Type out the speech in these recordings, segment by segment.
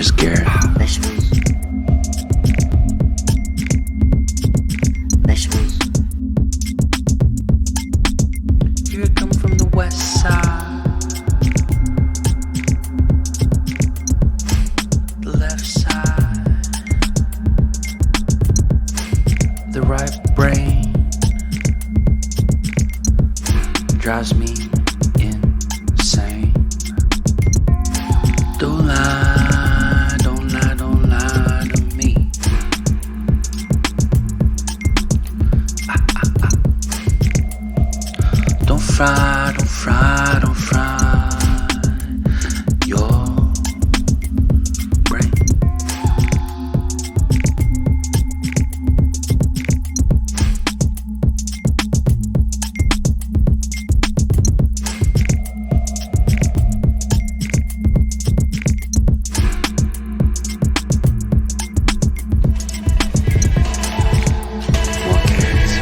scared. Vegetables. Vegetables. Here I come from the west side. The left side. The right brain drives me insane. Don't lie, don't lie, don't lie to me. Don't fry, don't fry, don't fry your brain. More carrots.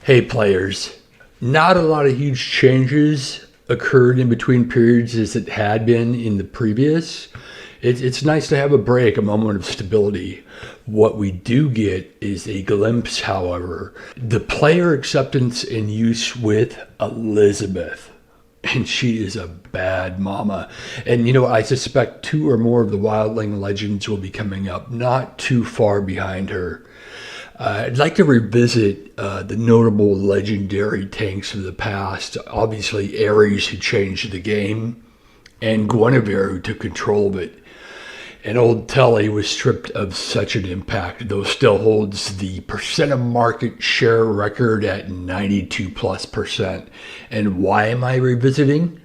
Hey players, not a lot of huge changes occurred in between periods as it had been in the previous. It's nice to have a break, a moment of stability. What we do get is a glimpse, however, the player acceptance and use with Elizabeth. And she is a bad mama. And you know, I suspect 2 or more of the Wildling legends will be coming up not too far behind her. I'd like to revisit the notable legendary tanks of the past. Obviously, Ares, who changed the game, and Guinevere, who took control of it. And old Telly was stripped of such an impact, though still holds the percent of market share record at 92+%. And why am I revisiting?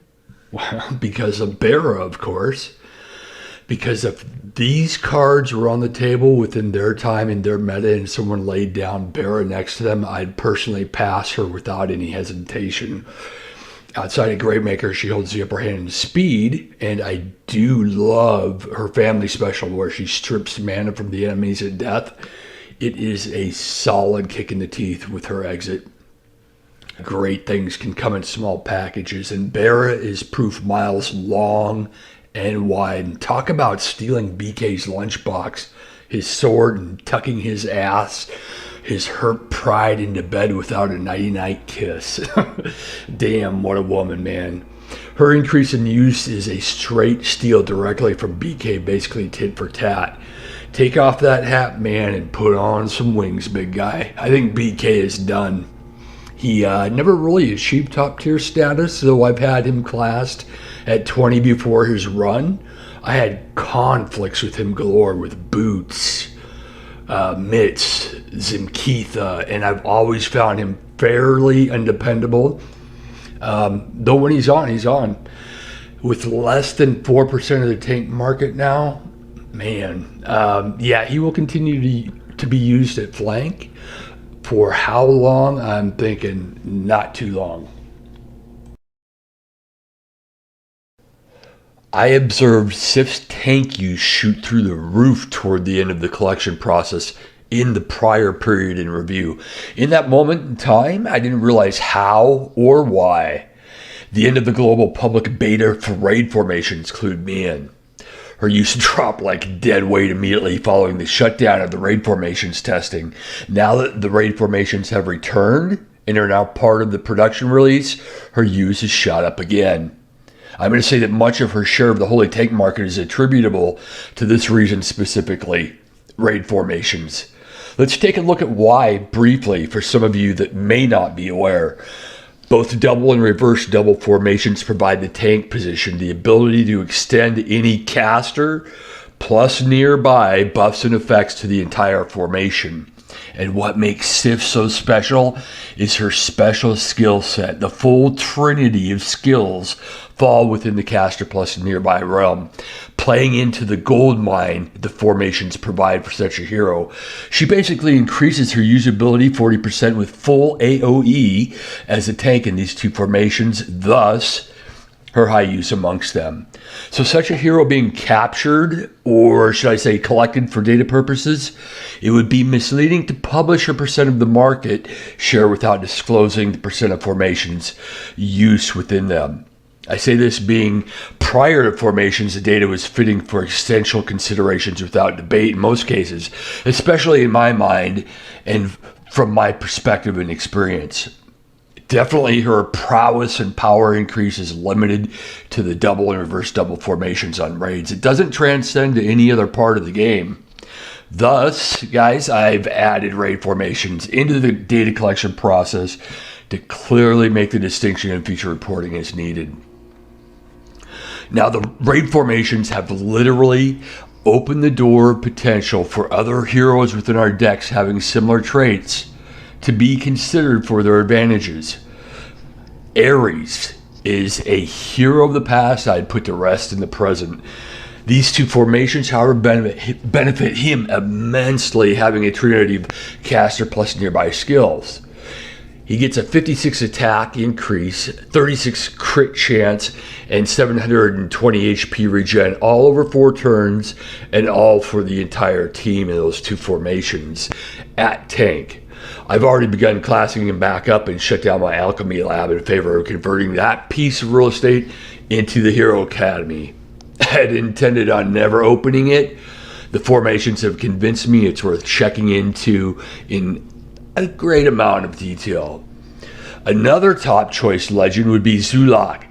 Well, because of Bera, of course. because if these cards were on the table within their time in their meta and someone laid down Bera next to them, I'd personally pass her without any hesitation. Outside of Greatmaker, she holds the upper hand in speed, and I do love her family special where she strips mana from the enemies at death. It is a solid kick in the teeth with her exit. Great things can come in small packages, and Bera is proof miles long and wide. And talk about stealing BK's lunchbox, his sword, and tucking his ass, his hurt pride into bed without a nighty-night kiss. Damn, what a woman, man. Her increase in use is a straight steal directly from BK, basically tit for tat. Take off that hat, man, and put on some wings, big guy. I think BK is done. He never really achieved top tier status, though I've had him classed at 20 before his run. I had conflicts with him galore with Boots, Mitz, Zimkeitha, and I've always found him fairly undependable. Though when he's on, he's on. With less than 4% of the tank market now, man, yeah, he will continue to be used at flank. For how long? I'm thinking not too long. I observed Sif's tank use shoot through the roof toward the end of the collection process in the prior period in review. In that moment in time, I didn't realize how or why. The end of the global public beta for raid formations clued me in. Her use dropped like dead weight immediately following the shutdown of the raid formations testing. Now that the raid formations have returned and are now part of the production release, her use has shot up again. I'm going to say that much of her share of the holy tank market is attributable to this reason specifically, raid formations. Let's take a look at why briefly for some of you that may not be aware. Both double and reverse double formations provide the tank position the ability to extend any caster plus nearby buffs and effects to the entire formation. And what makes Sif so special is her special skill set. The full trinity of skills fall within the caster plus nearby realm, playing into the gold mine the formations provide for such a hero. She basically increases her usability 40% with full AoE as a tank in these two formations, thus her high use amongst them. So such a hero being captured, or should I say collected for data purposes, it would be misleading to publish her percent of the market share without disclosing the percent of formations use within them. I say this being prior to formations, the data was fitting for essential considerations without debate in most cases, especially in my mind and from my perspective and experience. Definitely her prowess and power increase is limited to the double and reverse double formations on raids. It doesn't transcend to any other part of the game. Thus, guys, I've added raid formations into the data collection process to clearly make the distinction in feature reporting as needed. Now, the raid formations have literally opened the door of potential for other heroes within our decks having similar traits to be considered for their advantages. Ares is a hero of the past I'd put to rest in the present. These two formations, however, benefit him immensely, having a trinity of caster plus nearby skills. He gets a 56 attack increase, 36 crit chance, and 720 HP regen all over 4 turns, and all for the entire team in those two formations at tank. I've already begun classing him back up and shut down my alchemy lab in favor of converting that piece of real estate into the Hero Academy. I had intended on never opening it. The formations have convinced me it's worth checking into in a great amount of detail. Another top choice legend would be Zulag.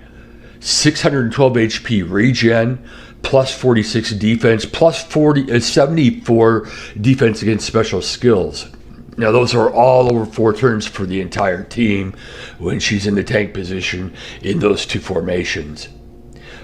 612 HP regen, plus 46 defense, plus 74 defense against special skills. Now those are all over 4 turns for the entire team when she's in the tank position in those two formations.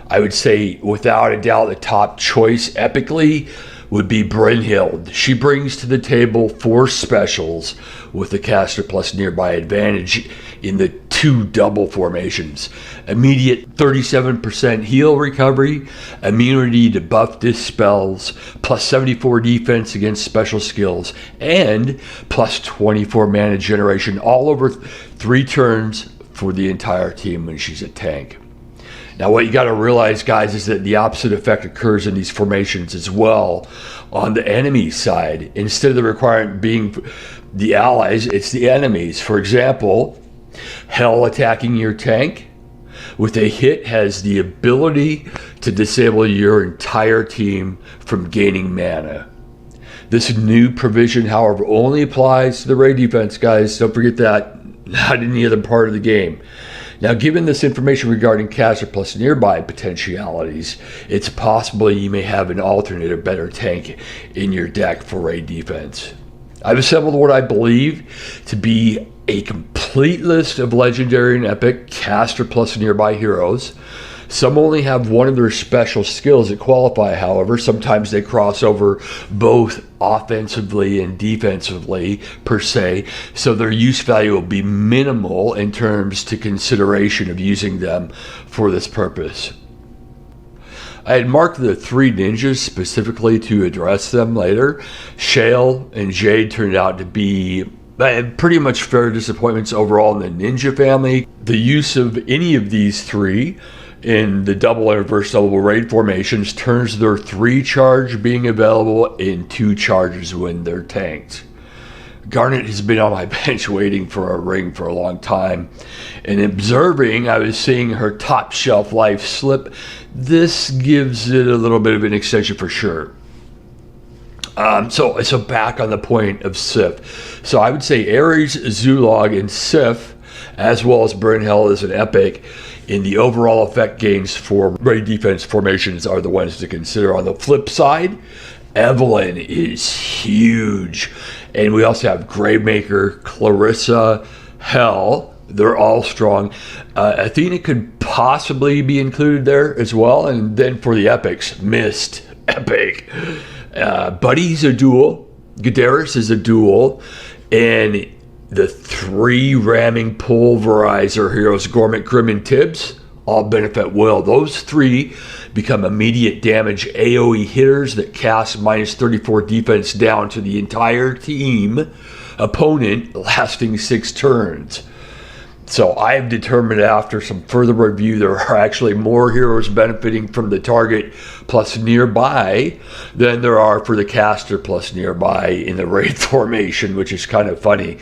I would say without a doubt the top choice epically would be Brynhild. She brings to the table 4 specials with the caster plus nearby advantage in the 2 double formations. Immediate 37% heal recovery, immunity to buff dispels, plus 74 defense against special skills, and plus 24 mana generation all over 3 turns for the entire team when she's a tank. Now what you got to realize, guys, is that the opposite effect occurs in these formations as well on the enemy side. Instead of the requirement being the allies, it's the enemies. For example, Hell attacking your tank with a hit has the ability to disable your entire team from gaining mana. This new provision, however, only applies to the raid defense, guys. Don't forget that. Not any other part of the game. Now, given this information regarding caster plus nearby potentialities, it's possible you may have an alternate or better tank in your deck for raid defense. I've assembled what I believe to be a complete list of legendary and epic caster plus nearby heroes. Some only have one of their special skills that qualify, however. Sometimes they cross over both offensively and defensively per se, so their use value will be minimal in terms to consideration of using them for this purpose. I had marked the 3 ninjas specifically to address them later. Shale and Jade turned out to be pretty much fair disappointments overall in the ninja family. The use of any of these 3 in the double and reverse double raid formations turns their 3 charge being available in 2 charges when they're tanked. Garnet has been on my bench waiting for a ring for a long time, and observing, I was seeing her top shelf life slip. This gives it a little bit of an extension for sure. So back on the point of Sif. So I would say Ares, Zulag, and Sif, as well as Brynhild as an epic, in the overall effect gains for raid defense formations are the ones to consider. On the flip side, Evelyn is huge. And we also have Gravemaker, Clarissa, Hell. They're all strong. Athena could possibly be included there as well. And then for the epics, Mist, epic. Buddy's a duel. Gadaris is a duel. And the 3 ramming Pulverizer heroes, Gormit, Grim, and Tibbs, all benefit well. Those 3 become immediate damage AoE hitters that cast minus 34 defense down to the entire team opponent, lasting 6 turns. So I have determined after some further review there are actually more heroes benefiting from the target plus nearby than there are for the caster plus nearby in the raid formation, which is kind of funny.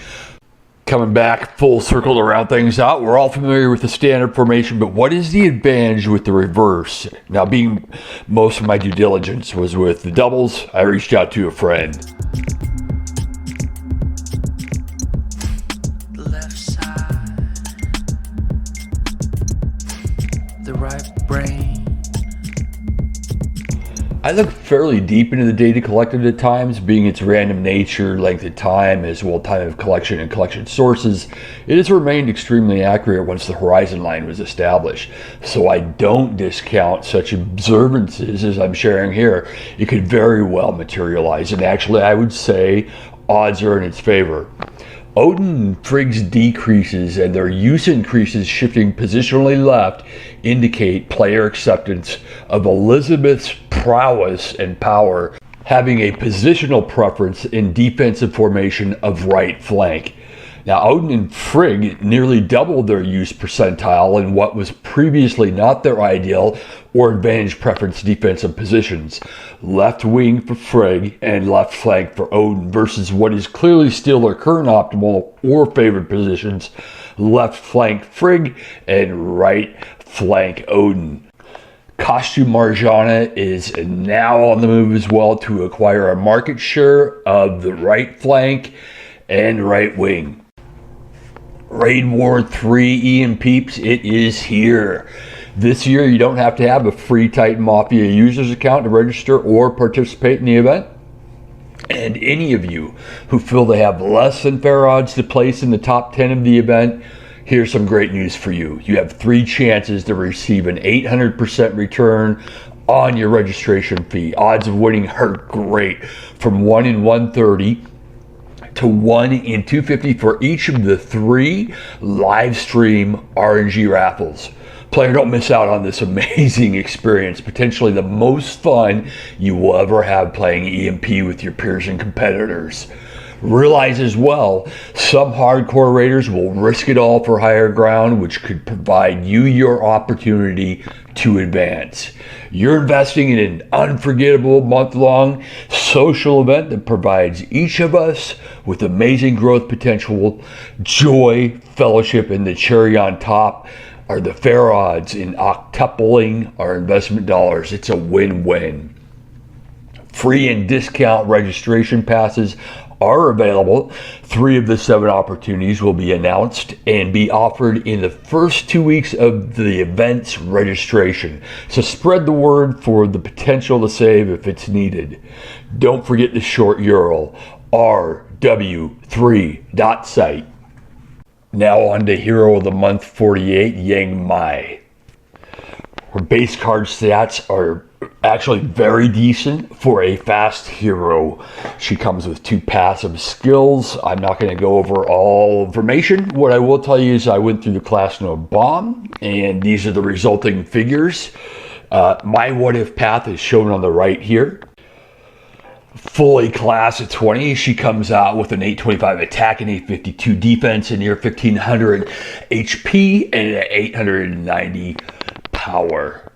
Coming back full circle to round things out, we're all familiar with the standard formation, but what is the advantage with the reverse? Now, being most of my due diligence was with the doubles, I reached out to a friend. The left side, the right brain. I look fairly deep into the data collected at times, being its random nature, length of time, as well as time of collection and collection sources. It has remained extremely accurate once the horizon line was established. So I don't discount such observances as I'm sharing here. It could very well materialize, and actually I would say odds are in its favor. Odin and Frigg's decreases and their use increases shifting positionally left indicate player acceptance of Elizabeth's prowess and power, having a positional preference in defensive formation of right flank. Now, Odin and Frigg nearly doubled their use percentile in what was previously not their ideal or advantage preference defensive positions. Left wing for Frigg and left flank for Odin versus what is clearly still their current optimal or favored positions, left flank Frigg and right flank Odin. Costume Marjana is now on the move as well to acquire a market share of the right flank and right wing. Raid War 3 Ian Peeps, it is here. This year you don't have to have a free Titan Mafia users account to register or participate in the event. And any of you who feel they have less than fair odds to place in the top 10 of the event, here's some great news for you. You have 3 chances to receive an 800% return on your registration fee. Odds of winning are great, from 1 in 130 to 1 in 250 for each of the 3 live stream RNG raffles. Player, don't miss out on this amazing experience, potentially the most fun you will ever have playing EMP with your peers and competitors. Realize as well, some hardcore raiders will risk it all for higher ground, which could provide you your opportunity to advance. You're investing in an unforgettable month-long social event that provides each of us with amazing growth potential, joy, fellowship, and the cherry on top are the fair odds in octupling our investment dollars. It's a win-win. Free and discount registration passes are available. 3 of the 7 opportunities will be announced and be offered in the first 2 weeks of the event's registration. So spread the word for the potential to save if it's needed. Don't forget the short URL, rw3.site. Now on to Hero of the Month 48, Yang Mai. Her base card stats are actually very decent for a fast hero. She comes with 2 passive skills. I'm not going to go over all information. What I will tell you is I went through the class node bomb, and these are the resulting figures. My what if path is shown on the right here. Fully class at 20, she comes out with an 825 attack and 852 defense and near 1500 HP and an 890 power.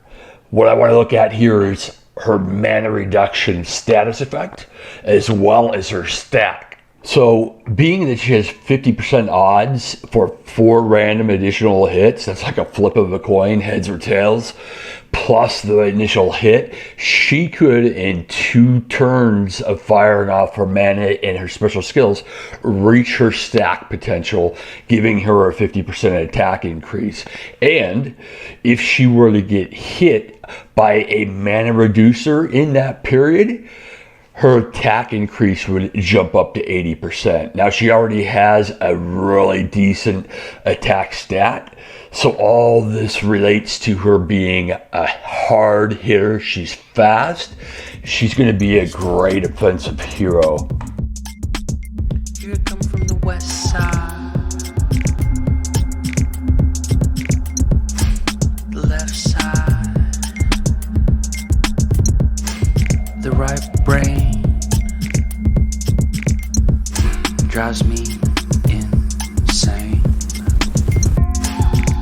What I want to look at here is her mana reduction status effect as well as her stack. So being that she has 50% odds for 4 random additional hits, that's like a flip of a coin, heads or tails, plus the initial hit, she could, in 2 turns of firing off her mana and her special skills, reach her stack potential, giving her a 50% attack increase. And if she were to get hit by a mana reducer in that period, her attack increase would jump up to 80%. Now, she already has a really decent attack stat, so all this relates to her being a hard hitter. She's fast. She's going to be a great offensive hero. Here I come from the west side, the left side, the right brain drives me insane.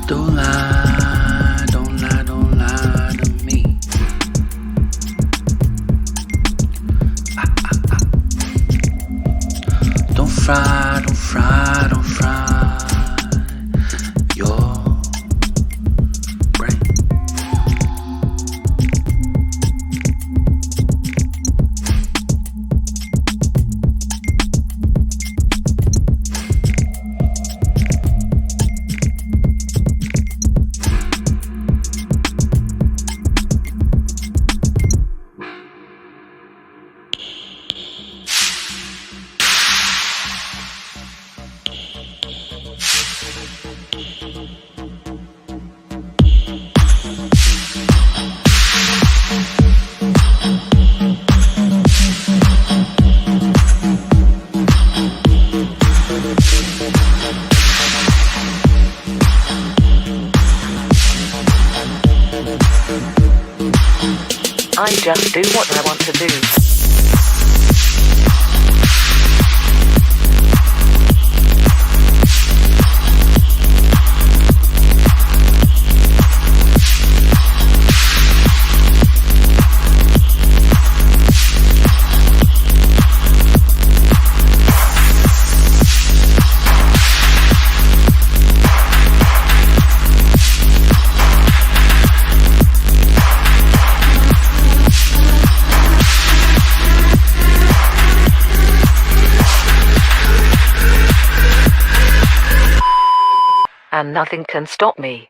Don't lie, don't lie, don't lie to me. Don't fry, don't fry, don't fry your brain. I just do what I want to do. And nothing can stop me.